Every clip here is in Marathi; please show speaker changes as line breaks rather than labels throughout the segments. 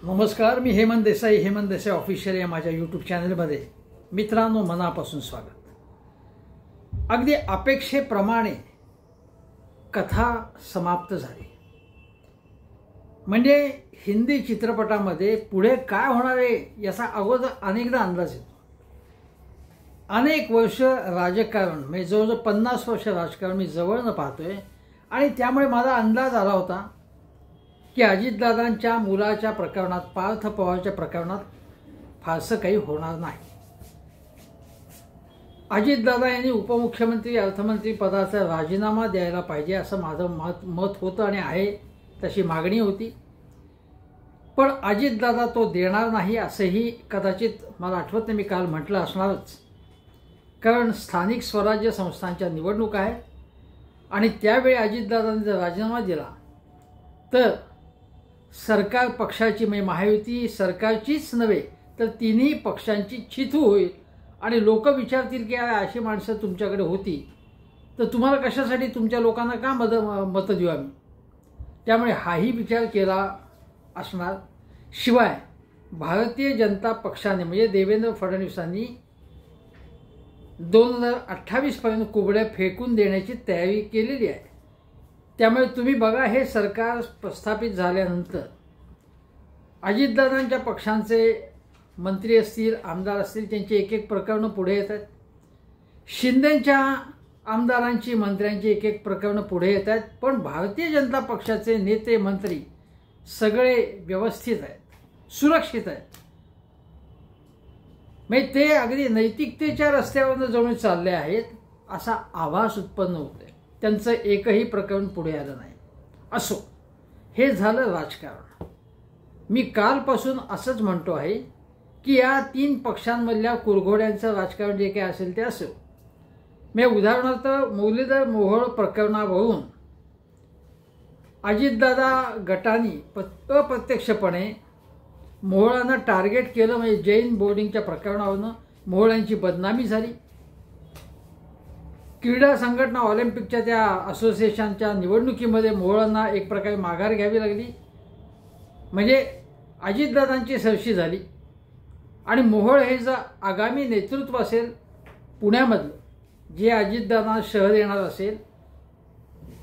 नमस्कार, मी हेमंत देसाई ऑफिशियल या माझ्या यूट्यूब चॅनलमध्ये मित्रांनो मनापासून स्वागत। अगदी अपेक्षेप्रमाणे कथा समाप्त झाली। म्हणजे हिंदी चित्रपटामध्ये पुढे काय होणार आहे याचा अगोदर अनेकदा अंदाज येतो। अनेक वर्ष राजकारण म्हणजे जवळजवळ 50 वर्ष राजकारण मी जवळनं पाहतोय आणि त्यामुळे मला अंदाज आला होता की अजितदादांच्या मुलाच्या प्रकरणात, पार्थ पवारच्या प्रकरणात फारसं काही होणार नाही। अजितदादा यांनी उपमुख्यमंत्री अर्थमंत्री पदाचा राजीनामा द्यायला पाहिजे असं माझं मत होतं आणि आहे, तशी मागणी होती। पण अजितदादा तो देणार नाही असंही कदाचित मला आठवत नाही, मी काल म्हटलं असणारच। कारण स्थानिक स्वराज्य संस्थांच्या निवडणुका आहेत आणि त्यावेळी अजितदादांनी जर राजीनामा दिला तर सरकार पक्षाची म्हणजे महायुती सरकारचीच नव्हे तर तिन्ही पक्षांची चिथू होईल आणि लोक विचारतील की अशी माणसं तुमच्याकडे होती तर तुम्हाला कशासाठी, तुमच्या लोकांना का मतं देऊ आम्ही। त्यामुळे हाही विचार केला असणार। शिवाय भारतीय जनता पक्षाने म्हणजे देवेंद्र फडणवीसांनी 2028 पर्यंत कुबड्या फेकून देण्याची तयारी केलेली आहे। त्यामुळे तुम्ही बघा, हे सरकार प्रस्थापित झाल्यानंतर अजितदादांच्या पक्षांचे मंत्री असतील, आमदार असतील, त्यांची एक एक प्रकरणं पुढे येत आहेत। शिंदेंच्या आमदारांची, मंत्र्यांची एक एक प्रकरणं पुढे येत आहेत। पण भारतीय जनता पक्षाचे नेते मंत्री सगळे व्यवस्थित आहेत, सुरक्षित आहेत। म्हणजे ते अगदी नैतिकतेच्या रस्त्यावरून जवळ चालले आहेत असा आभास उत्पन्न होतोय। त्यांचं एकही प्रकरण पुढे आलं नाही। असो, हे झालं राजकारण। मी कालपासून असंच म्हणतो आहे की या तीन पक्षांमधल्या कुरघोड्यांचं राजकारण जे काही असेल ते असो। मी उदाहरणार्थ मुरलीधर मोहोळ प्रकरणावरून अजितदादा गटाने अप्रत्यक्षपणे मोहोळांना टार्गेट केलं। म्हणजे जैन बोर्डिंगच्या प्रकरणावरून मोहोळांची बदनामी झाली। क्रीडा संघटना ऑलिम्पिकच्या त्या असोसिएशनच्या निवडणुकीमध्ये मोहोळांना एक प्रकारे माघार घ्यावी लागली। म्हणजे अजितदादांची सरशी झाली आणि मोहोळ हे जर आगामी नेतृत्व असेल पुण्यामधलं, जे अजितदादा शहर येणार असेल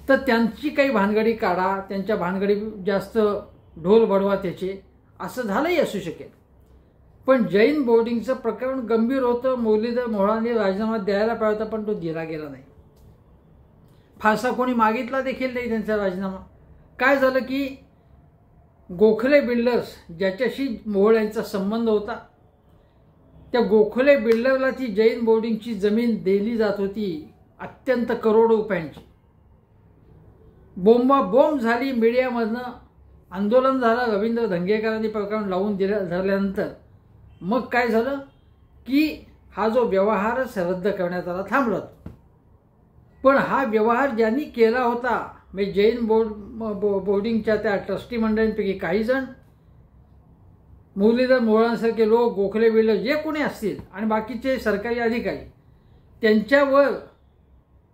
तर त्यांची काही भानगडी काढा, त्यांच्या भानगडी जास्त ढोल बडवा त्याचे, असं झालंही असू शकेल। पण जैन बोर्डिंगचं प्रकरण गंभीर होतं। मुरलीधर मोहोळांनी राजीनामा द्यायला पाहिजे होता पण तो दिला गेला नाही। फारसा कोणी मागितला देखील नाही त्यांचा राजीनामा। काय झालं की गोखले बिल्डर्स, ज्याच्याशी मोहोळ यांचा संबंध होता, त्या गोखले बिल्डरला ती जैन बोर्डिंगची जमीन दिली जात होती अत्यंत करोडो रुपयांची। बोंबाबोंब झाली, मीडियामधनं आंदोलन झालं। रवींद्र धंगेकरांनी प्रकरण लावून धरल्यानंतर मग काय झालं की हा जो व्यवहारच रद्द करण्यात आला, थांबला। पण हा व्यवहार ज्यांनी केला होता म्हणजे जैन बोर्डिंगच्या त्या ट्रस्टी मंडळींपैकी काही जण, मुरलीधर मोहोळांसारखे लोक, गोखले बिल्डर जे कोणी असतील आणि बाकीचे सरकारी अधिकारी, त्यांच्यावर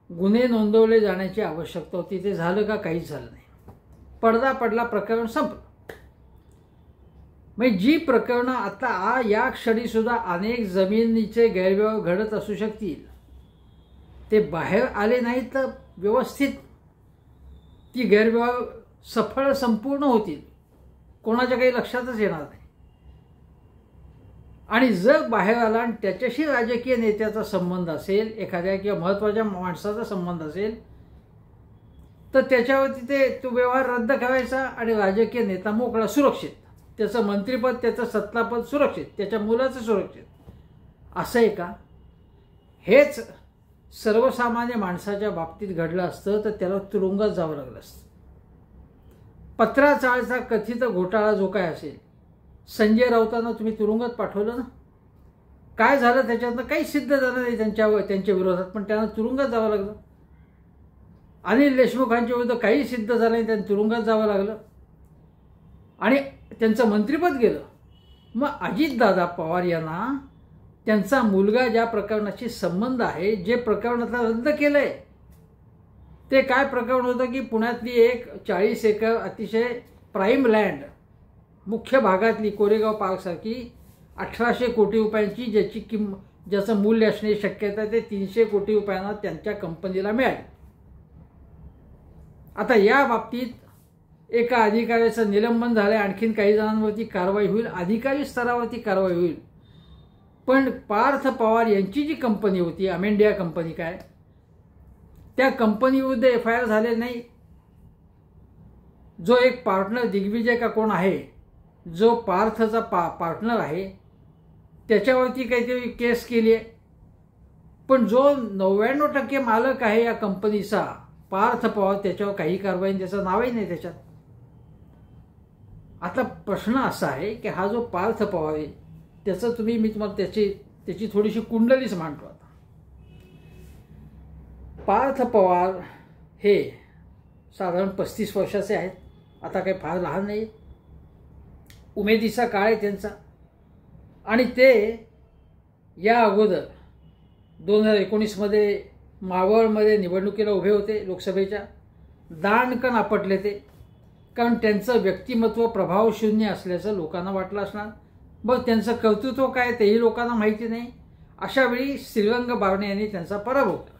गुन्हे नोंदवले जाण्याची आवश्यकता होती। ते झालं का? काहीच झालं नाही। पडदा पडला, प्रकरण संपलं। म्हणजे जी प्रकरणं आता या क्षणी सुद्धा अनेक जमिनीचे गैरव्यवहार घडत असू शकतील, ते बाहेर आले नाहीत तर व्यवस्थित ती गैरव्यवहार सफळ संपूर्ण होतील, कोणाच्या काही लक्षातच येणार नाही। आणि जर बाहेर आला आणि त्याच्याशी राजकीय नेत्याचा संबंध असेल, एखाद्या किंवा महत्त्वाच्या माणसाचा संबंध असेल तर त्याच्यावरती तो व्यवहार रद्द करायचा आणि राजकीय नेता मोकळा, सुरक्षित, त्याचं मंत्रिपद, त्याचं सत्तापद सुरक्षित, त्याच्या मुलाचं सुरक्षित। असं आहे का? हेच सर्वसामान्य माणसाच्या बाबतीत घडलं असतं तर त्याला तुरुंगात जावं लागलं असतं। पत्राचाळचा कथित घोटाळा जो काय असेल, संजय राऊतांना तुम्ही तुरुंगात पाठवलं ना, काय झालं त्याच्यातनं काही सिद्ध झालं नाही त्यांच्या विरोधात, पण त्यांना तुरुंगात जावं लागलं। अनिल देशमुखांच्या विरुद्ध काही सिद्ध झालं नाही, त्यांना तुरुंगात जावं लागलं आणि त्यांचं मंत्रिपद गेलं। मग अजितदादा पवार यांना त्यांचा मुलगा ज्या प्रकरणाशी संबंध आहे, जे प्रकरण आता रद्द केलंय, ते काय प्रकरण होतं की पुण्यातली एक 40 एकर अतिशय प्राईम लँड मुख्य भागातली कोरेगाव पार्कसारखी 1800 कोटी रुपयांची ज्याचं मूल्य असण्याची शक्यता आहे ते 300 कोटी रुपयांना त्यांच्या कंपनीला मिळाले. आता या बाबतीत एका अधिकाऱ्याचं निलंबन झालं, आणखीन काही जणांवरती कारवाई होईल, अधिकारी स्तरावरती कारवाई होईल. पण पार्थ पवार यांची जी कंपनी होती अमेंडिया कंपनी काय, त्या कंपनीविरुद्ध FIR झाले नाही. जो एक पार्टनर दिग्विजय का कोण आहे, जो पार्थचा पार्टनर आहे, त्याच्यावरती काहीतरी केस केली आहे. पण जो 99% मालक आहे या कंपनीचा पार्थ पवार, त्याच्यावर काही कारवाई, त्याचं नावही नाही त्याच्यात. आता प्रश्न असा आहे की हा जो पार्थ पवार आहे त्याचं मी तुम्हाला त्याची थोडीशी कुंडलीच मांडतो. आता पार्थ पवार हे साधारण 35 वर्षाचे आहेत. आता काही फार लहान नाही, उमेदीचा काळ आहे त्यांचा. आणि ते या अगोदर 2019 मावळमध्ये निवडणुकीला उभे होते लोकसभेच्या. दाणकन आपटले ते, कारण त्यांचं व्यक्तिमत्व प्रभावशून्य असल्याचं लोकांना वाटलं असणार. बरं, त्यांचं कर्तृत्व काय तेही लोकांना माहिती नाही. अशावेळी श्रीरंग बारणे यांनी त्यांचा पराभव केला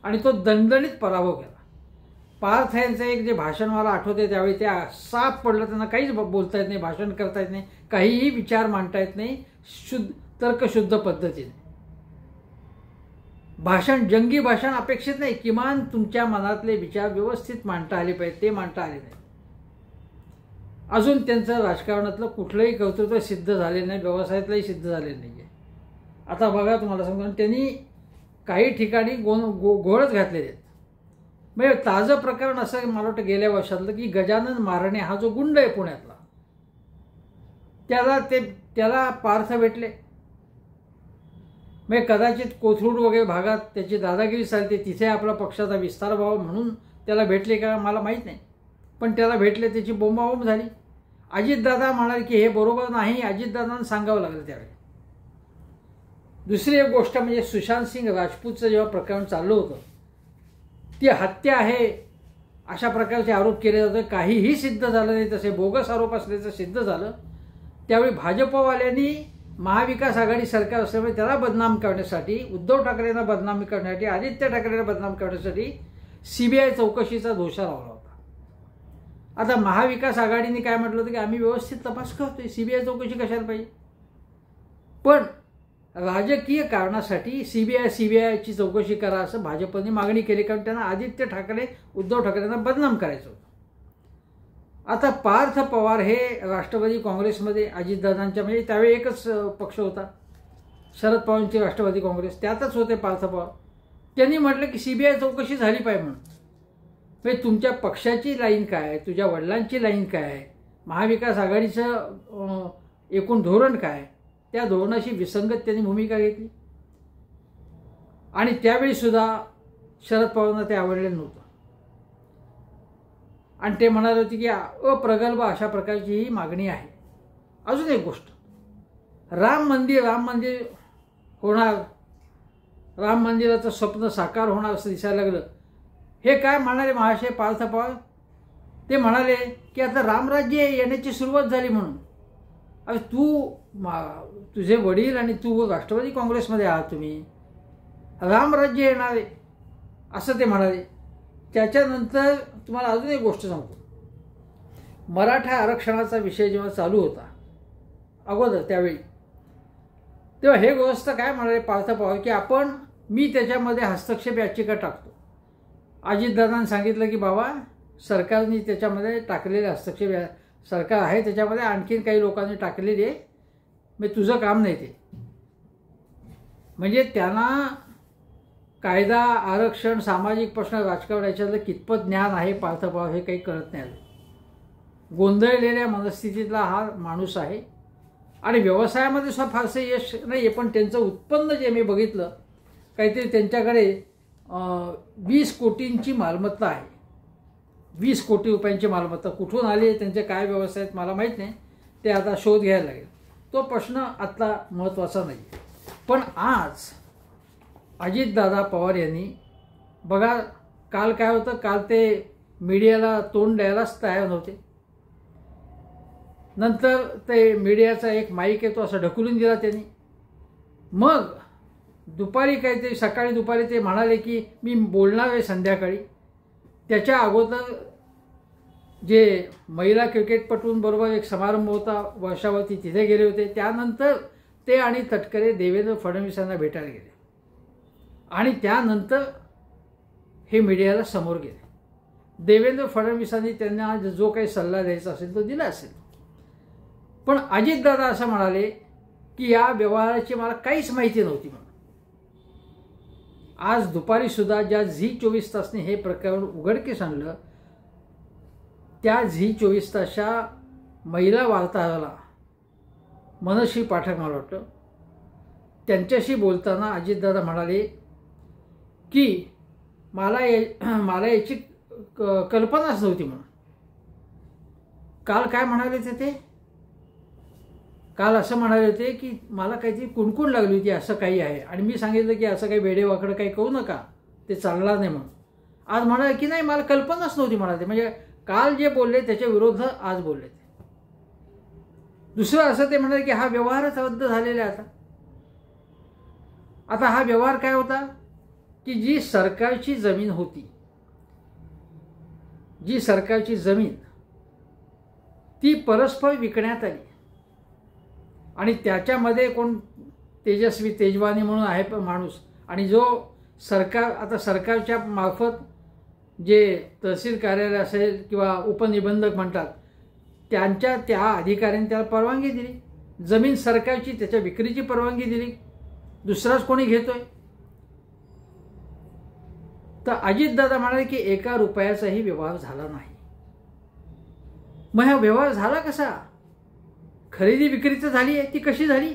आणि तो दणदणीत पराभव केला. पार्थ यांचं एक जे भाषण मला आठवते, त्यावेळी त्या साफ पडलं, त्यांना काहीच बोलता येत नाही, भाषण करता येत नाही, काहीही विचार मांडता येत नाही तर्कशुद्ध पद्धतीने. भाषण, जंगी भाषण अपेक्षित नाही, किमान तुमच्या मनातले विचार व्यवस्थित मांडता आले पाहिजे, ते मांडता आले नाही. अजून त्यांचं राजकारणातलं कुठलंही कर्तृत्व सिद्ध झाले नाही, व्यवसायातलंही सिद्ध झालेलं नाही आहे. आता बघा, तुम्हाला सांगतो, त्यांनी काही ठिकाणी घोळच घातलेले आहेत. म्हणजे ताजं प्रकरण असं मला वाटतं गेल्या वर्षातलं की गजानन मारणे हा जो गुंड आहे पुण्यातला, त्याला पार्थ भेटले. म्हणजे कदाचित कोथरूड वगैरे भागात त्याची दादागिरी चालते, तिथे आपला पक्षाचा विस्तार व्हावा म्हणून त्याला भेटले का मला माहीत नाही, पण त्याला भेटले, त्याची बोंबाबोंब झाली. अजितदादा म्हणाले की हे बरोबर नाही, अजितदादांना सांगावं लागलं त्यावेळी. दुसरी एक गोष्ट म्हणजे सुशांत सिंग राजपूतचं जेव्हा प्रकरण चाललं होतं, ती हत्या आहे अशा प्रकारचे आरोप केले जाते, काहीही सिद्ध झालं नाही, तसे बोगस आरोप असल्याचं सिद्ध झालं. त्यावेळी भाजपवाल्यांनी महाविकास आघाडी सरकार असल्यामुळे त्याला बदनाम करण्यासाठी, उद्धव ठाकरेंना बदनामी करण्यासाठी, आदित्य ठाकरेंना बदनाम करण्यासाठी CBI चौकशीचा दोषा लावला होता. आता महाविकास आघाडीने काय म्हटलं होतं की आम्ही व्यवस्थित तपास करतोय, CBI चौकशी कशाला पाहिजे. पण राजकीय कारणासाठी CBIची चौकशी करा असं भाजपने मागणी केली, कारण त्यांना आदित्य ठाकरे, उद्धव ठाकरेंना बदनाम करायचं होतं. आता पार्थ पवार हे राष्ट्रवादी काँग्रेसमध्ये अजितदादांच्या, म्हणजे त्यावेळी एकच पक्ष होता, शरद पवारांची राष्ट्रवादी काँग्रेस, त्यातच होते पार्थ पवार. त्यांनी म्हटलं की CBI चौकशी झाली पाहिजे म्हणून. म्हणजे तुमच्या पक्षाची लाईन काय, तुझ्या वडिलांची लाईन काय, महाविकास आघाडीचं एकूण धोरण काय, त्या धोरणाशी विसंगत त्यांनी भूमिका घेतली. आणि त्यावेळी सुद्धा शरद पवारांना ते आवडलेलं नव्हतं आणि ते म्हणाले होते की अप्रगल्भ अशा प्रकारची ही मागणी आहे. अजून एक गोष्ट, राम मंदिर होणार, राम मंदिराचं स्वप्न साकार होणार असं दिसायला लागलं. हे काय म्हणाले महाशय पार्थ पवार, ते म्हणाले की आता रामराज्य येण्याची सुरुवात झाली म्हणून. अरे तुझे वडील आणि तू राष्ट्रवादी काँग्रेसमध्ये आहात, तुम्ही रामराज्य येणार आहे असं ते म्हणाले. त्याच्यानंतर तुम्हाला अजून एक गोष्ट सांगतो, मराठा आरक्षणाचा विषय जेव्हा चालू होता अगोदर त्यावेळी, तेव्हा हे गोष्ट काय म्हणाले पार्थ पवार की मी त्याच्यामध्ये हस्तक्षेप याचिका टाकतो. अजितदादांनी सांगितलं की बाबा सरकारने त्याच्यामध्ये टाकलेले हस्तक्षेप, सरकार आहे त्याच्यामध्ये, आणखीन काही लोकांनी टाकलेली आहे, म्हणजे तुझं काम नाही ते. म्हणजे त्यांना कायदा, आरक्षण, सामाजिक प्रश्न, राजकारण याच्यातलं कितपत ज्ञान आहे पार्थ पवार हे काही कळत नाही. गोंधळलेल्या मनस्थितीतला हा माणूस आहे आणि व्यवसायामध्ये सुद्धा फारसे यश नाही आहे. पण त्यांचं उत्पन्न जे मी बघितलं, काहीतरी त्यांच्याकडे 20 कोटींची मालमत्ता आहे. 20 कोटी रुपयांची मालमत्ता कुठून आली, त्यांचे काय व्यवसाय आहेत मला माहीत नाही, ते आता शोध घ्यायला लागेल. तो प्रश्न आत्ता महत्त्वाचा नाही. पण आज अजितदादा पवार यांनी बघा, काल काय होतं, काल ते मीडियाला तोंड द्यायलाच तयार नव्हते. नंतर ते मीडियाचा एक माईक आहे तो असा ढकलून दिला त्यांनी. मग दुपारी काहीतरी सकाळी दुपारी ते म्हणाले की मी बोलणार आहे संध्याकाळी. त्याच्या अगोदर जे महिला क्रिकेटपटूंबरोबर एक समारंभ होता वर्षावरती, तिथे गेले होते. त्यानंतर ते आणि तटकरे देवेंद्र फडणवीसांना भेटायला गेले आणि त्यानंतर हे मीडियाला समोर गेले. देवेंद्र फडणवीसांनी त्यांना जो काही सल्ला द्यायचा असेल तो दिला असेल. पण अजितदादा असं म्हणाले की या व्यवहाराची मला काहीच माहिती नव्हती म्हणून. आज दुपारी सुद्धा ज्या झी 24 तासने हे प्रकरण उघडकीस आणलं, त्या झी 24 तासच्या महिला वार्ताहराला मनश्री पाठक मला वाटतं, त्यांच्याशी बोलताना अजितदादा म्हणाले की मला याची कल्पनाच नव्हती म्हणून. काल काय म्हणाले ते काल असं म्हणाले होते की मला काहीतरी कुणकुण लागली होती, असं काही आहे, आणि मी सांगितलं की असं काही वेडेवाकडं काही करू नका, ते चालणार नाही म्हणून. आज म्हणाले की नाही मला कल्पनाच नव्हती म्हणाले. म्हणजे काल जे बोलले त्याच्या विरोधात आज बोलले. दुसरं असं ते म्हणाले की हा व्यवहारच रद्द झालेला आहे. आता हा व्यवहार काय होता की जी सरकारची जमीन होती, जी सरकारची जमीन ती परस्पर विकण्यात आली आणि त्याच्यामध्ये कोण तेजस्वी तेजवानी म्हणून आहे माणूस, आणि जो सरकार आता सरकारच्या मार्फत जे तहसील कार्यालय असेल किंवा उपनिबंधक म्हणतात त्या अधिकाऱ्यांनी त्याला परवानगी दिली. जमीन सरकारची, त्याच्या विक्रीची परवानगी दिली, दुसराच कोणी घेतोय. तर अजितदादा म्हणाले की 1 रुपयाचाही व्यवहार झाला नाही. मग हा व्यवहार झाला कसा? खरेदी विक्री तर झाली आहे, ती कशी झाली?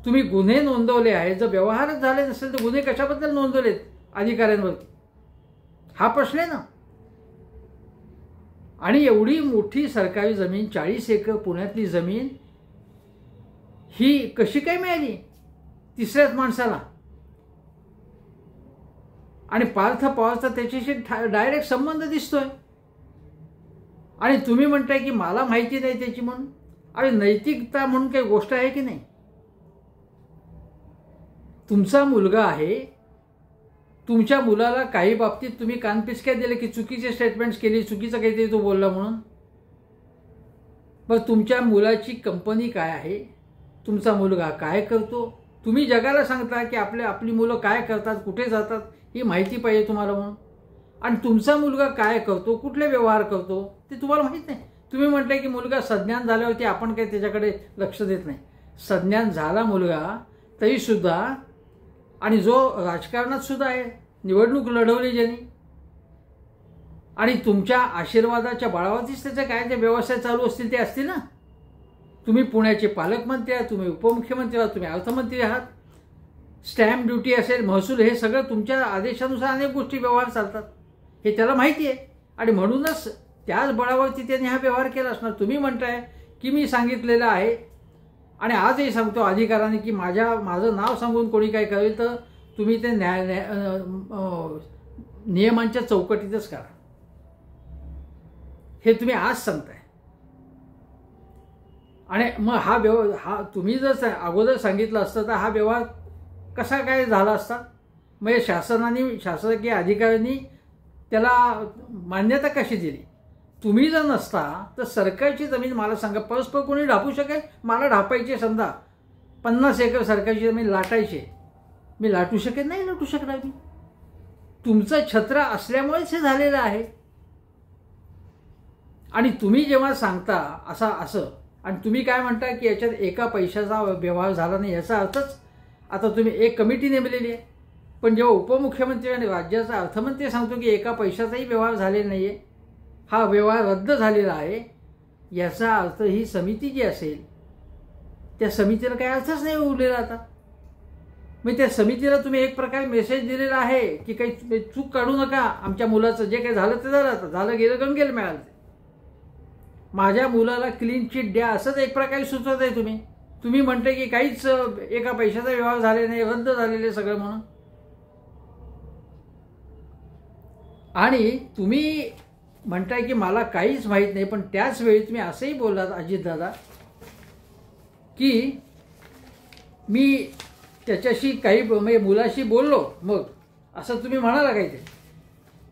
तुम्ही गुन्हे नोंदवले आहेत, जर व्यवहारच झाले नसेल तर गुन्हे कशाबद्दल नोंदवलेत अधिकाऱ्यांवरती? हा प्रश्न आहे ना. आणि एवढी मोठी सरकारी जमीन, 40 एकर पुण्यातली जमीन, ही कशी काय मिळाली तिसऱ्याच माणसाला? आणि पार्थ पवारचा त्याच्याशी डायरेक्ट संबंध दिसतोय, आणि तुम्ही म्हणताय की मला माहिती नाही त्याची म्हणून. अरे नैतिकता म्हणून काही गोष्ट आहे की नाही? तुमचा मुलगा आहे, तुमच्या मुलाला काही बाबतीत तुम्ही कानपिचक्या दिले की चुकीचे स्टेटमेंट्स केली, चुकीचं काहीतरी तो बोलला म्हणून. पण तुमच्या मुलाची कंपनी काय आहे, तुमचा मुलगा काय करतो, तुम्ही जगाला सांगता की आपली मुलं काय करतात, कुठे जातात, ही माहिती पाहिजे तुम्हाला म्हणून. आणि तुमचा मुलगा काय करतो, कुठले व्यवहार करतो ते तुम्हाला माहीत नाही. तुम्ही म्हटलं की मुलगा सज्ञान झाल्यावरती आपण काही त्याच्याकडे लक्ष देत नाही. सज्ञान झाला मुलगा तरीसुद्धा, आणि जो राजकारणात सुद्धा आहे, निवडणूक लढवली ज्यांनी, आणि तुमच्या आशीर्वादाच्या बळावरतीच त्याचे काय जे व्यवसाय चालू असतील ते असतील ना. तुम्ही पुण्याचे पालकमंत्री आहात, तुम्ही उपमुख्यमंत्री आहात, तुम्ही अर्थमंत्री आहात, स्टॅम्प ड्युटी असेल, महसूल, हे सगळं तुमच्या आदेशानुसार अनेक गोष्टी व्यवहार चालतात, हे त्याला माहिती आहे. आणि म्हणूनच त्याच बळावरती त्यांनी हा व्यवहार केला असणार. तुम्ही म्हणताय की मी सांगितलेलं आहे, आणि आजही सांगतो अधिकाऱ्याने की माझं नाव सांगून कोणी काय करेल तर तुम्ही ते नियमांच्या चौकटीतच करा, हे तुम्ही आज सांगताय. आणि मग हा तुम्ही जर अगोदर सांगितलं असतं तर हा व्यवहार कसा काय झाला असता? म्हणजे शासकीय अधिकाऱ्यांनी त्याला मान्यता कशी दिली? तुम्ही जर नसता तर सरकारची जमीन मला सांगा, परस्पर कोणी ढापू शकेल? मला ढापायची, समजा 50 एकर सरकारची जमीन लाटायची, मी लाटू शकेल? नाही लाटू शकणार मी. तुमचं छत्र असल्यामुळेच हे झालेलं आहे. आणि तुम्ही जेव्हा सांगता असं आणि तुम्ही काय म्हणता की याच्यात 1 पैशाचा व्यवहार झाला नाही, याचा अर्थच आता तुम्ही एक कमिटी नेमलेली आहे. पण जेव्हा उपमुख्यमंत्री आणि राज्याचा अर्थमंत्री सांगतो की 1 पैशाचाही व्यवहार झालेला नाही आहे, हा व्यवहार रद्द झालेला आहे, याचा अर्थ ही समिती जी असेल त्या समितीला काही अर्थच नाही उरलेला आता. मग त्या समितीला तुम्ही एक प्रकारे मेसेज दिलेला आहे की काही चूक काढू नका, आमच्या मुलाचं जे काही झालं ते झालं, आता झालं गेलं गंगेला मिळालं, माझ्या मुलाला क्लीन चिट द्या, असंच एक प्रकारे सुचवत आहे तुम्ही. तुम्ही म्हणते की काहीच 1 पैशाचा व्यवहार झाले नाही, रद्द झालेले सगळं म्हणून. आणि तुम्ही म्हणताय की मला काहीच माहीत नाही, पण त्याच वेळी तुम्ही असंही बोललात अजितदादा की मी त्याच्याशी काही म्हणजे मुलाशी बोललो, मग असं तुम्ही म्हणाला काही ते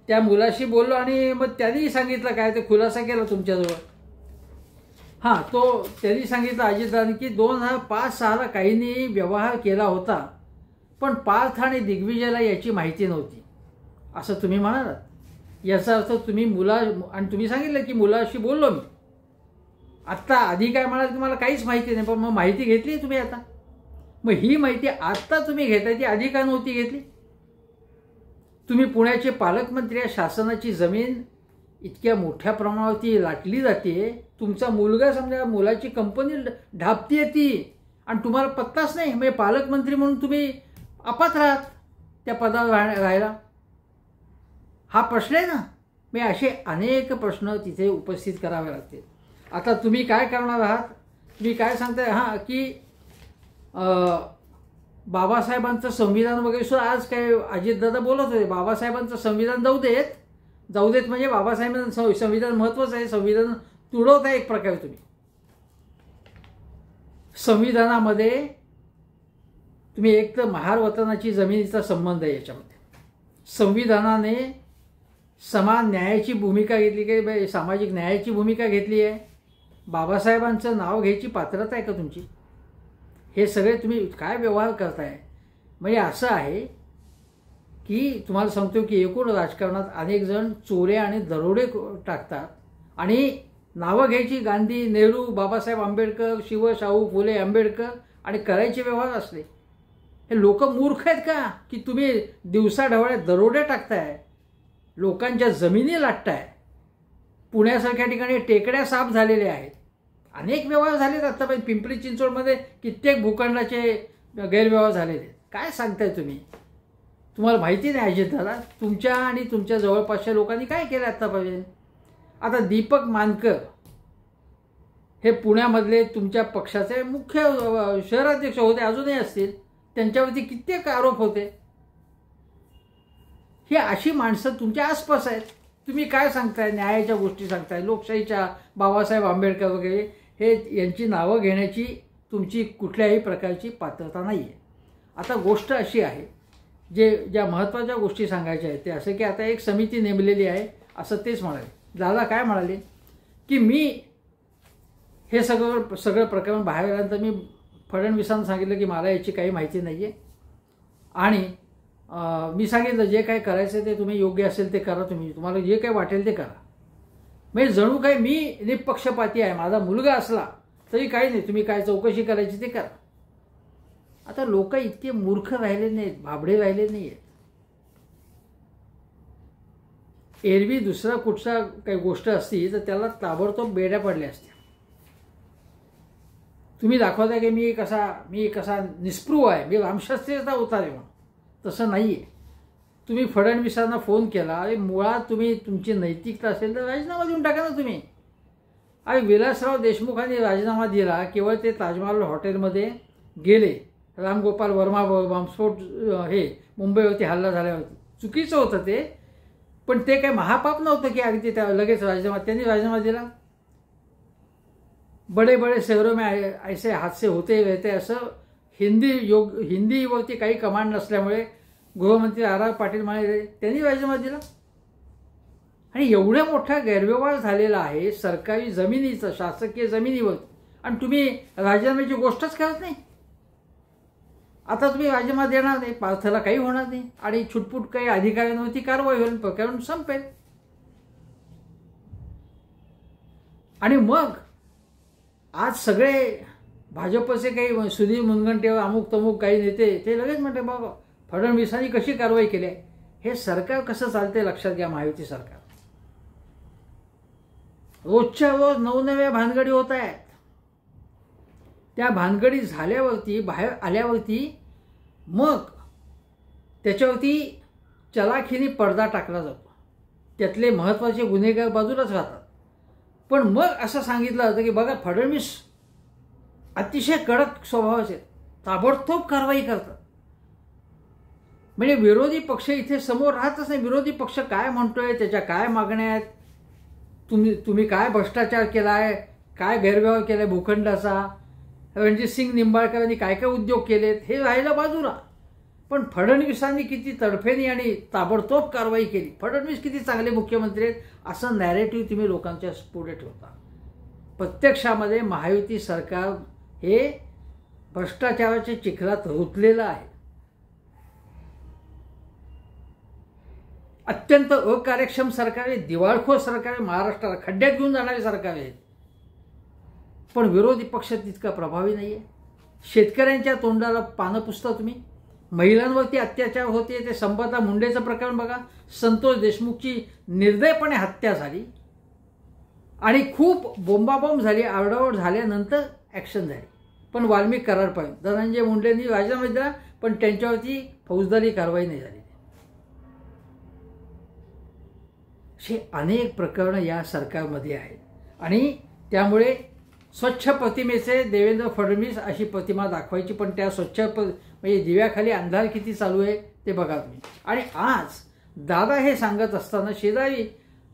त्या मुलाशी बोललो आणि मग त्यांनी सांगितलं काय ते खुलासा केला तुमच्याजवळ. हां, तो त्यांनी सांगितलं अजितदादांनी की 2005-06ला काहींनी व्यवहार केला होता, पण पार्थ आणि दिग्विजयला याची माहिती नव्हती असं तुम्ही म्हणालात. याचा अर्थ तुम्ही आणि तुम्ही सांगितलं की मुलाशी बोललो मी. आत्ता आधी काय म्हणाल की मला काहीच माहिती नाही, पण मग माहिती घेतली तुम्ही आता. मग ही माहिती आत्ता तुम्ही घेताय ती आधी का नव्हती घेतली? तुम्ही पुण्याचे पालकमंत्री, शासनाची जमीन इतक्या मोठ्या प्रमाणावरती लाटली जाते, तुमचा मुलगा समजा मुलाची कंपनी ढापतीये ती, आणि तुम्हाला पत्ताच नाही. म्हणजे पालकमंत्री म्हणून तुम्ही अपात्र आहात त्या पदावर राहायला. हा प्रश्न आहे ना. मी असे अनेक प्रश्न तिथे उपस्थित करावे लागतील. आता तुम्ही काय करणार आहात? तुम्ही काय सांगताय हां की बाबासाहेबांचं संविधान वगैरे सुद्धा आज काय अजितदादा बोलत होते, बाबासाहेबांचं संविधान जाऊ देत म्हणजे बाबासाहेबांचं संविधान महत्त्वाचं आहे. संविधान तुडवत आहे एक प्रकारे तुम्ही. संविधानामध्ये तुम्ही एक तर महार वतनाची जमिनीचा संबंध आहे. याच्यामध्ये संविधानाने समान न्यायाची भूमिका घेतली की सामाजिक न्यायाची भूमिका घेतली आहे. बाबासाहेबांचं नाव घ्यायची पात्रता आहे का तुमची? हे सगळे तुम्ही काय व्यवहार करताय? म्हणजे असं आहे की तुम्हाला सांगतो की एकूण राजकारणात अनेक जण चोऱ्या आणि दरोडे टाकतात आणि नावं घ्यायची गांधी, नेहरू, बाबासाहेब आंबेडकर, शिव, शाहू, फुले, आंबेडकर आणि करायचे व्यवहार असले. हे लोक मूर्ख आहेत का की तुम्ही दिवसाढवळ्या दरोडे टाकताय, लोकांच्या जमिनी लाटताय? पुण्यासारख्या ठिकाणी टेकड्या साफ झालेल्या आहेत. अनेक व्यवहार झालेत आत्तापर्यंत. पिंपरी चिंचवडमध्ये कित्येक भूखंडाचे गैरव्यवहार झालेले. काय सांगताय तुम्ही? तुम्हाला माहिती नाही अजितदादा तुमच्या आणि तुमच्या जवळपासच्या लोकांनी काय केलं आत्तापर्यंत? आता दीपक मानकर हे पुण्यामधले तुमच्या पक्षाचे मुख्य शहराध्यक्ष होते, अजूनही असतील. त्यांच्यावरती कित्येक आरोप होते. ही अशी माणसं तुमच्या आसपास आहेत. तुम्ही काय सांगताय? न्यायाच्या गोष्टी सांगताय, लोकशाहीच्या, बाबासाहेब आंबेडकर वगैरे हे यांची नावं घेण्याची तुमची कुठल्याही प्रकारची पात्रता नाही आहे. आता गोष्ट अशी आहे, ज्या महत्त्वाच्या गोष्टी सांगायच्या आहेत ते असं की आता एक समिती नेमलेली आहे असं तेच म्हणाले. दादा काय म्हणाले की मी हे सगळं प्रकरण बाहेर आल्यानंतर मी फडणवीसांना सांगितलं की मला याची काही माहिती नाही आहे आणि मी सांगितलं जे काय करायचं ते तुम्ही योग्य असेल ते करा, तुम्हाला जे काही वाटेल ते करा. म्हणजे जणू काही मी निपक्षपाती आहे. माझा मुलगा असला तरी काही नाही, तुम्ही काय चौकशी करायची ते करा. आता लोक इतके मूर्ख राहिले नाहीत, भाबडे राहिले नाही आहेत. एरवी दुसरा कुठचा काही गोष्ट असती तर त्याला ताबडतोब बेड्या पडल्या असत्या. तुम्ही दाखवता की मी कसा निस्पृह आहे, मी रामशास्त्रीचा उतार आहे म्हणून. तसं नाही आहे. तुम्ही फडणवीसांना फोन केला, अरे मुळात तुम्ही तुमची नैतिकता असेल तर राजीनामा देऊन टाका ना तुम्ही. अरे विलासराव देशमुखांनी राजीनामा दिला केवळ ते ताजमहाल हॉटेलमध्ये गेले, रामगोपाल वर्मा बॉम्बस्फोट हे मुंबईवरती हल्ला झाल्यावरती. चुकीचं होतं ते, पण ते काही महापाप नव्हतं की अगदी त्या लगेच त्यांनी राजीनामा दिला. बडे बडे शहरों में ऐसे हादसे होते रहते असं हिंदीवरती काही कमांड नसल्यामुळे गृहमंत्री R.R. पाटील म्हणाले, त्यांनी राजीनामा दिला. आणि एवढा मोठा गैरव्यवहार झालेला आहे सरकारी जमिनीचा, शासकीय जमिनीवर, आणि तुम्ही राजीनाम्याची गोष्टच करत नाही. आता तुम्ही राजीनामा देणार नाही, पार्थला काही होणार नाही आणि छुटपुट काही अधिकाऱ्यांवरती कारवाई होईल, प्रकरण संपेल. आणि मग आज सगळे भाजपचे काही सुधीर मुनगंटीवार अमुक तमुक काही नेते ते लगेच म्हणते बाबा फडणवीसांनी कशी कारवाई केली आहे. हे सरकार कसं चालते लक्षात घ्या. महायुती सरकार रोजच्या रोज नवनव्या भानगडी होत आहेत. त्या भानगडी झाल्यावरती बाहेर आल्यावरती मग त्याच्यावरती चलाखीने पडदा टाकला जातो. त्यातले महत्त्वाचे गुन्हेगार बाजूलाच राहतात. पण मग असं सांगितलं जातं की बघा फडणवीस अतिशय कडक स्वभावाचे, ताबडतोब कारवाई करतात. म्हणजे विरोधी पक्ष इथे समोर राहतच नाही. विरोधी पक्ष काय म्हणतोय, त्याच्या काय मागण्या आहेत तुम्ही काय भ्रष्टाचार केला आहे, काय गैरव्यवहार केला आहे भूखंडाचा, रणजित सिंग निंबाळकरांनी काय काय उद्योग केलेत हे राहिलं बाजूला. पण फडणवीसांनी किती तडफेने आणि ताबडतोब कारवाई केली, फडणवीस किती चांगले मुख्यमंत्री आहेत, असं नॅरेटिव्ह तुम्ही लोकांच्या पुढे ठेवता. प्रत्यक्षामध्ये महायुती सरकार हे भ्रष्टाचाराच्या चिखलात रुतलेलं आहे. अत्यंत अकार्यक्षम सरकार आहे, दिवाळखोर सरकार आहे, महाराष्ट्राला खड्ड्यात घेऊन जाणारे सरकार आहे. पण विरोधी पक्ष तितका प्रभावी नाही आहे. शेतकऱ्यांच्या तोंडाला पानं पुसता तुम्ही. महिलांवरती अत्याचार होते, ते संपदा मुंडेचं प्रकरण बघा. संतोष देशमुखची निर्दयपणे हत्या झाली आणि खूप बोंबाबोंब झाली, आरडाओरड झाल्यानंतर ॲक्शन झाली. पण वाल्मिक करार पाहिजे, धनंजय मुंडेंनी राजीनामा दिला, पण त्यांच्यावरती फौजदारी कारवाई नाही झाली. असे अनेक प्रकरणं या सरकारमध्ये आहेत आणि त्यामुळे स्वच्छ प्रतिमेचे देवेंद्र फडणवीस अशी प्रतिमा दाखवायची, पण त्या स्वच्छ म्हणजे दिव्याखाली अंधार किती चालू आहे ते बघा तुम्ही. आणि आज दादा हे सांगत असताना शेजारी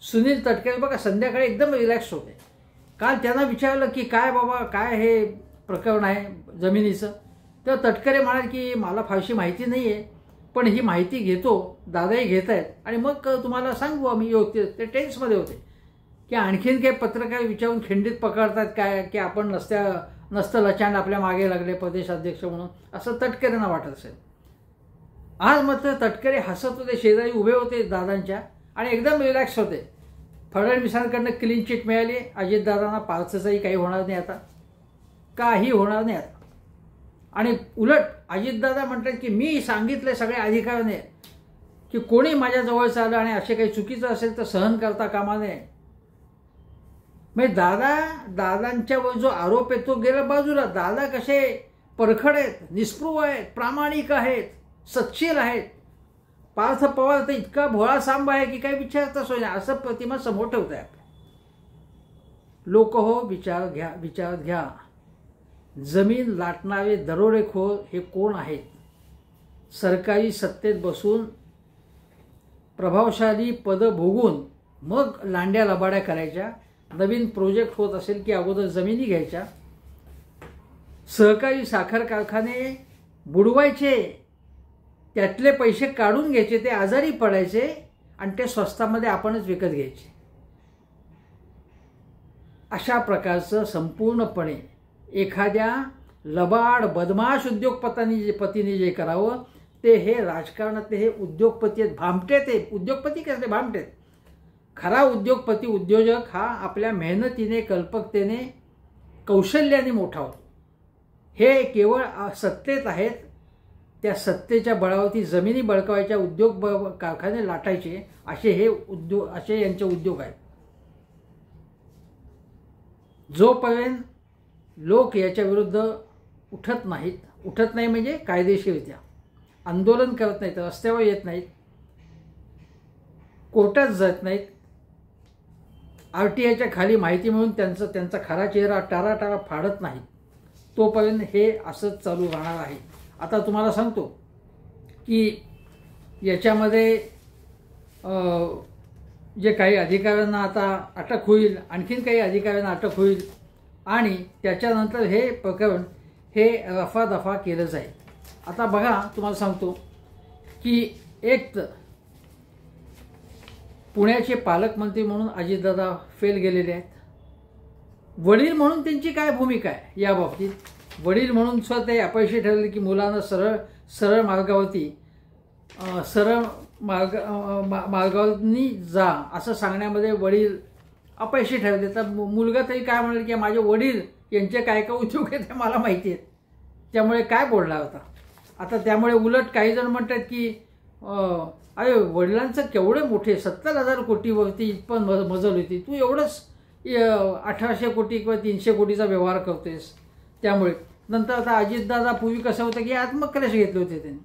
सुनील तटकरे बघा संध्याकाळी एकदम रिलॅक्स होते. काल त्यांना विचारलं की काय बाबा काय हे प्रकरण आहे जमिनीचं, तर तटकरे म्हणाले की मला फारशी माहिती नाही आहे, पण ही माहिती घेतो, दादाही घेत आहेत आणि मग तुम्हाला सांगू आम्ही. ते टेन्समध्ये होते की आणखीन काही पत्रकार विचारून खिंडीत पकडतात काय की आपण नसतं लचांड आपल्या मागे लागले प्रदेशाध्यक्ष म्हणून, असं तटकरेंना वाटत असेल. आज मात्र तटकरे हसत होते, शेजारी उभे होते दादांच्या आणि एकदम रिलॅक्स होते. फडणवीसांकडनं क्लीन चिट मिळाली, अजितदादांना पार्सचाही काही होणार नाही, आता काही होणार नाही आता. आणि उलट अजितदादा म्हणतात की मी सांगितले सगळ्या अधिकाऱ्याने की कोणी माझ्या जवळचं आलं आणि असे काही चुकीचं असेल तर सहन करता कामा नये. म्हणजे दादांच्यावर जो आरोप आहे तो गेला बाजूला. दादा कसे परखड आहेत, निस्पृह आहेत, प्रामाणिक आहेत, सच्शील आहेत. पार्थ पवार तर इतका भोळा सांब आहे की काही विचारता सोय नाही, असं प्रतिमा समोर ठेवत आहे. लोक हो विचारात घ्या, जमीन लाटणारे दरोडेखोर हे कोण आहेत? सरकारी सत्तेत बसून प्रभावशाली पदं भोगून मग लांड्या लबाड्या करायच्या. नवीन प्रोजेक्ट होत असेल की अगोदर जमिनी घ्यायच्या, सहकारी साखर कारखाने बुडवायचे, त्यातले पैसे काढून घ्यायचे, ते आजारी पडायचे आणि ते स्वस्तामध्ये आपणच विकत घ्यायचे. अशा प्रकारचं संपूर्णपणे एखाद्या लबाड बदमाश पतीने जे करावं ते हे राजकारणातले हे उद्योगपती आहेत, भामटेत आहेत. उद्योगपती कसले भामटेत? खरा उद्योगपती उद्योजक हा आपल्या मेहनतीने कल्पकतेने कौशल्याने मोठा होतो. हे केवळ सत्तेत आहेत, त्या सत्तेच्या बळावरती जमिनी बळकावायच्या, उद्योग कारखाने लाटायचे, असे यांचे उद्योग आहेत. जोपर्यंत लोक याच्या विरुद्ध उठत नाही म्हणजे कायदेशीररित्या आंदोलन करत नाहीत, रस्त्यावर येत नाहीत, कोर्टात जात नाहीत, RTIच्या खाली माहिती मिळून त्यांचा खरा चेहरा टाराटारा फाडत नाही, तोपर्यंत हे असंच चालू राहणार आहे. आता तुम्हाला सांगतो की याच्यामध्ये जे काही अधिकाऱ्यांना आता अटक होईल, आणखीन काही अधिकाऱ्यांना अटक होईल आणि त्याच्यानंतर हे प्रकरण हे रफादफा केलं जाईल. आता बघा तुम्हाला सांगतो की एक तर पुण्याचे पालकमंत्री म्हणून अजितदादा फेल गेलेले आहेत. वडील म्हणून त्यांची काय भूमिका आहे या बाबतीत? वडील म्हणून सुद्धा ते अपयशी ठरले की मुलांना सरळ मार्गावरनी जा असं सांगण्यामध्ये वडील अपयशी ठरले. तर मुलगा तरी काय म्हणाले की माझे वडील यांचे काय काय उद्योग आहेत ते मला माहिती आहेत, त्यामुळे काय बोलला होता. आता त्यामुळे उलट काही जण म्हणतात की अरे वडिलांचं केवढे मोठे 70,000 कोटीवरती पण मजल होती, तू एवढंच 1800 कोटी किंवा 300 कोटीचा व्यवहार करतोयस. त्यामुळे नंतर आता अजितदादा पूर्वी कसं होतं की आत्मक्लेश घेतले होते त्यांनी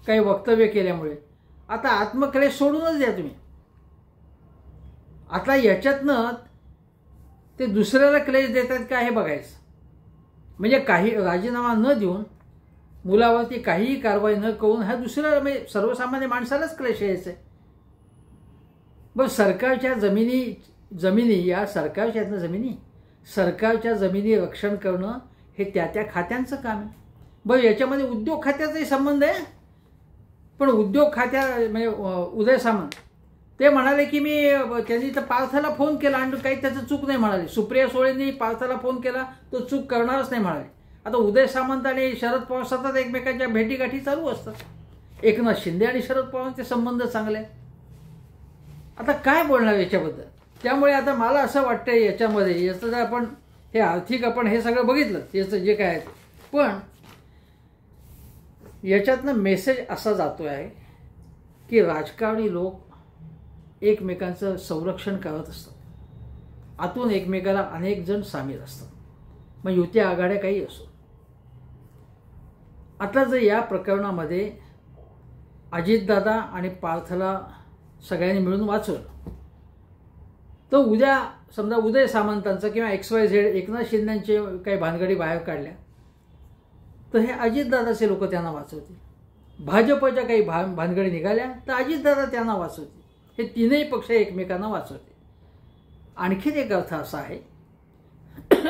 काही वक्तव्य केल्यामुळे. आता आत्मक्लेश सोडूनच द्या तुम्ही. आता याच्यातनं ते दुसऱ्याला क्लेश देतात का हे बघायचं. म्हणजे काही राजीनामा न देऊन मुलावरती काहीही कारवाई न करून हा दुसऱ्याला म्हणजे सर्वसामान्य माणसालाच क्लेश यायचं आहे. बरं सरकारच्या जमिनी जमिनी या सरकारच्या आहेत ना, जमिनी सरकारच्या जमिनी रक्षण करणं हे त्या खात्यांचं काम आहे. बरं, याच्यामध्ये उद्योग खात्याचाही संबंध आहे. पण उद्योग खात्या म्हणजे उदय सामंत ते म्हणाले की त्यांनी तर पार्थला फोन केला आणि काही त्याचं चूक नाही म्हणाले. सुप्रिया सुळेंनी पार्थला फोन केला, तो चूक करणारच नाही म्हणाले. आता उदय सामंत आणि शरद पवार सतत एकमेकांच्या भेटीगाठी चालू असतात. एकनाथ शिंदे आणि शरद पवारांचे संबंध चांगले आहेत. आता काय बोलणार याच्याबद्दल. त्यामुळे आता मला असं वाटतंय याच्यामध्ये याचं जर आपण हे आर्थिक आपण हे सगळं बघितलं याचं जे काय आहे, पण याच्यातनं मेसेज असा जातो आहे की राजकारणी लोक एकमेकांचं संरक्षण करत असतात. आतून एकमेकाला अनेक जण सामील असतात. मग युती आघाड्या काही असो. आता जर या प्रकरणामध्ये अजितदादा आणि पार्थला सगळ्यांनी मिळून वाचवलं तर उद्या समजा उदय सामंतांचं किंवा XYZ एकनाथ शिंदेचे काही भानगडी बाहेर काढल्या तर हे अजितदादाचे लोक त्यांना वाचवतील. भाजपच्या काही भानगडी निघाल्या तर अजितदादा त्यांना वाचवतील. हे तीनही पक्ष एकमेकांना वाचवतील. आणखीन एक अर्थ असा आहे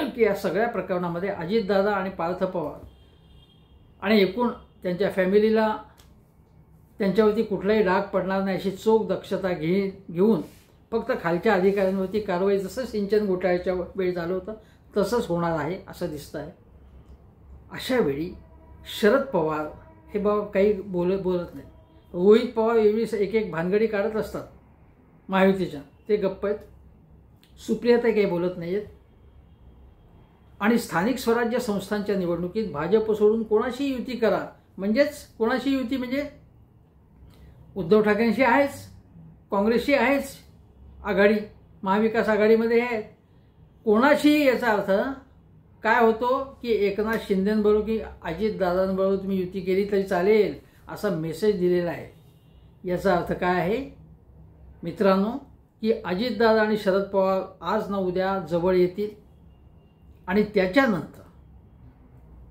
की या सगळ्या प्रकरणामध्ये अजितदादा आणि पार्थ पवार आणि एकूण त्यांच्या फॅमिलीला त्यांच्यावरती कुठलाही डाग पडणार नाही अशी चोख दक्षता घेऊन फक्त खालच्या अधिकाऱ्यांवरती कारवाई जसं सिंचन घोटाळ्याच्या वेळी झालं होतं तसंच होणार आहे असं दिसतं आहे. अशा वेळी शरद पवार हे बाबा काही बोलत नाही. रोहित पवार एवढी एक भानगडी काढत असतात महायुतीच्या, ते गप्प आहेत. सुप्रियाताई काही बोलत नाही आहेत. आणि स्थानिक स्वराज्य संस्थांच्या निवडणुकीत भाजप सोडून कोणाशी युती करा, म्हणजेच कोणाशी युती म्हणजे उद्धव ठाकरेंशी आहेच, काँग्रेसशी आहेच आघाडी, महाविकास आघाडीमध्ये आहे. कोणाशी याचा अर्थ काय होतो की एकनाथ शिंदेंबरोबर की अजितदादांबरोबर तुम्ही युती केली तरी चालेल असा मेसेज दिलेला आहे. याचा अर्थ काय आहे मित्रांनो की अजितदादा आणि शरद पवार आज ना उद्या जवळ येतील आणि त्याच्यानंतर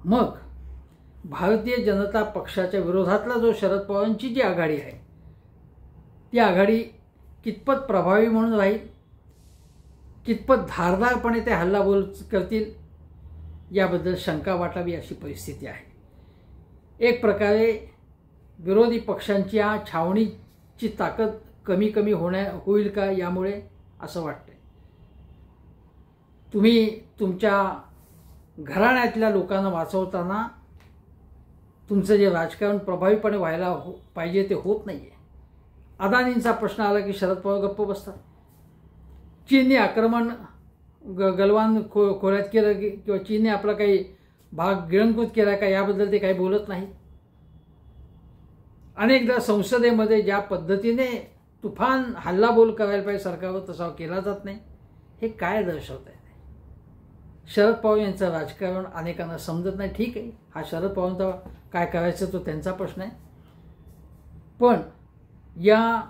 मग भारतीय जनता पक्षाच्या विरोधातला जो शरद पवारांची जी आघाडी आहे ती आघाडी कितपत प्रभावी म्हणून राहील, कितपत धारदारपणे ते हल्लाबोल करतील याबद्दल शंका वाटावी अशी परिस्थिती आहे. एक प्रकारे विरोधी पक्षांच्या छावणीची ताकद कमी होईल का यामुळे असं वाटतंय. तुम्ही तुमच्या घराण्यातल्या लोकांना वाचवताना तुमचं जे राजकारण प्रभावीपणे व्हायला पाहिजे ते होत नाही आहे. अदानींचा प्रश्न आला की शरद पवार गप्प बसतात. चीनने आक्रमण गलवान खोऱ्यात केलं किंवा चीनने आपला काही भाग गिळंकृत केला का याबद्दल ते काही बोलत नाही. अनेकदा संसदेमध्ये ज्या पद्धतीने तुफान हल्लाबोल करायला पाहिजे सरकारवर तसा केला जात नाही. हे काय दर्शवत आहे. शरद पवार यांचं राजकारण अनेकांना समजत नाही. ठीक आहे, हा शरद पवारांचा काय करायचं तो त्यांचा प्रश्न आहे. पण या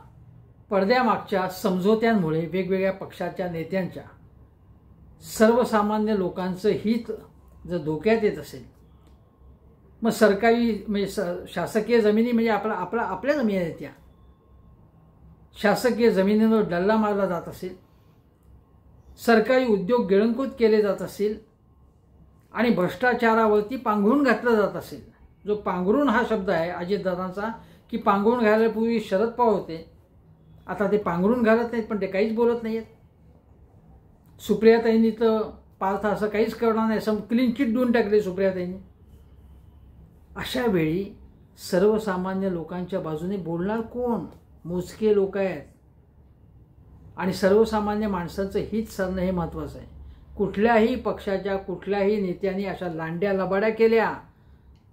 पडद्यामागच्या समझोत्यांमुळे वेगवेगळ्या पक्षाच्या नेत्यांच्या सर्वसामान्य लोकांचं हित जर धोक्यात येत असेल मग सरकारी म्हणजे शासकीय जमिनी म्हणजे आपल्या जमिनी आहेत त्या शासकीय जमिनींवर डल्ला मारला जात असेल, सरकारी उद्योग गिळंकृत केले जात असतील आणि भ्रष्टाचारावरती पांघरून घातलं जात असेल. जो पांघरून हा शब्द आहे अजितदादांचा की पांघरून घालायपूर्वी शरद पवार होते, आता ते पांघरून घालत नाहीत पण ते काहीच बोलत नाही आहेत. सुप्रियाताईंनी तर पार्थ असं काहीच करणार नाही असं क्लीन चिट देऊन टाकले सुप्रियाताईंनी. अशा वेळी सर्वसामान्य लोकांच्या बाजूने बोलणार कोण? मोजके लोक आहेत आणि सर्वसामान्य माणसांचं हित साधणं हे महत्त्वाचं आहे. कुठल्याही पक्षाच्या कुठल्याही नेत्यांनी अशा लांड्या लबाड्या केल्या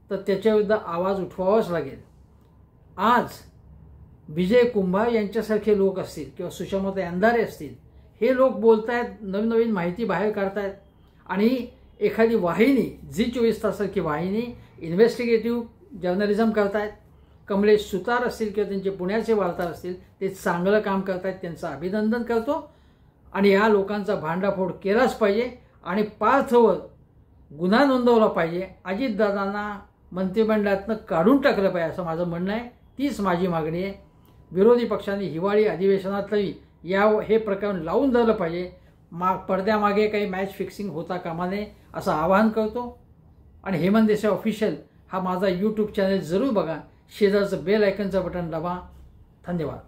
तर त्याच्याविरुद्ध आवाज उठवावाच लागेल. आज विजय कुंभार यांच्यासारखे लोक असतील किंवा सुषमाताई अंधारे असतील, हे लोक बोलत आहेत, नवीन नवीन माहिती बाहेर काढतायत आणि एखादी वाहिनी झी24 तासासारखी वाहिनी इन्व्हेस्टिगेटिव्ह जर्नलिझम करतायत. कमलेश सुतार असतील किंवा त्यांचे पुण्याचे वार्ताहर असतील, ते चांगलं काम करतायत, त्यांचं अभिनंदन करतो. आणि या लोकांचा भांडाफोड केलाच पाहिजे आणि पार्थवर गुन्हा नोंदवला पाहिजे. अजितदादांना मंत्रिमंडळातनं काढून टाकलं पाहिजे असं माझं म्हणणं आहे. तीच माझी मागणी आहे. विरोधी पक्षांनी हिवाळी अधिवेशनातही हे प्रकरण लावून धरलं पाहिजे. पडद्यामागे काही मॅच फिक्सिंग होता कामा नये असं आवाहन करतो. आणि हेमंत देसाई ऑफिशियल हा माझा यूट्यूब चॅनल जरूर बघा. शेजारचं बेल आयकनचं बटन दाबा. धन्यवाद.